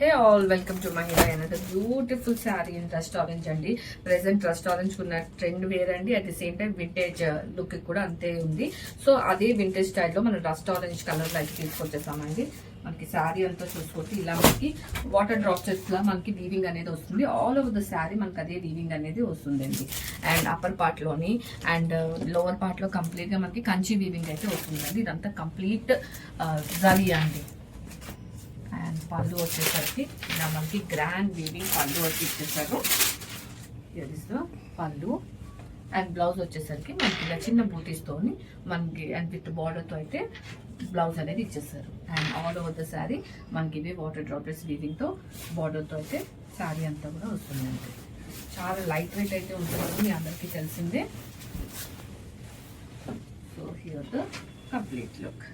Hey all welcome to మహిళా another beautiful sari in rust orange అండి. Present rust orange ఉన్న trend wear అండి. At the same time vintage look కూడా అంతే ఉంది. సో అదే వింటేజ్ స్టైల్లో మనం రస్ట్ ఆరెంజ్ కలర్ లో అయితే తీసుకొచ్చేసామండి. మనకి శారీ అంతా చూసుకోవచ్చు, ఇలా మనకి వాటర్ డ్రాప్స్ లా మనకి వీవింగ్ అనేది వస్తుంది. ఆల్ ఓవర్ ద శారీ మనకి అదే వీవింగ్ అనేది వస్తుందండి. అండ్ అప్పర్ పార్ట్ లోని అండ్ లోవర్ పార్ట్ లో కంప్లీట్ గా మనకి కంచి వీవింగ్ అయితే వస్తుందండి. ఇదంతా కంప్లీట్ జరీ అండి. అండ్ పళ్ళు వచ్చేసరికి ఇలా మనకి గ్రాండ్ వీవింగ్ పళ్ళు వచ్చి ఇచ్చేసారు. పళ్ళు అండ్ బ్లౌజ్ వచ్చేసరికి మనకి ఇలా చిన్న బూటీస్తోని మనకి అండ్ విత్ బార్డర్తో అయితే బ్లౌజ్ అనేది ఇచ్చేసారు. And all over the sari మనకి ఇవి వాటర్ డ్రాప్లెట్స్ వీవింగ్తో బార్డర్తో అయితే శారీ అంతా కూడా వస్తుందండి. చాలా లైట్ వెయిట్ అయితే ఉంటుంది, మీ అందరికీ తెలిసిందే. So here the complete look.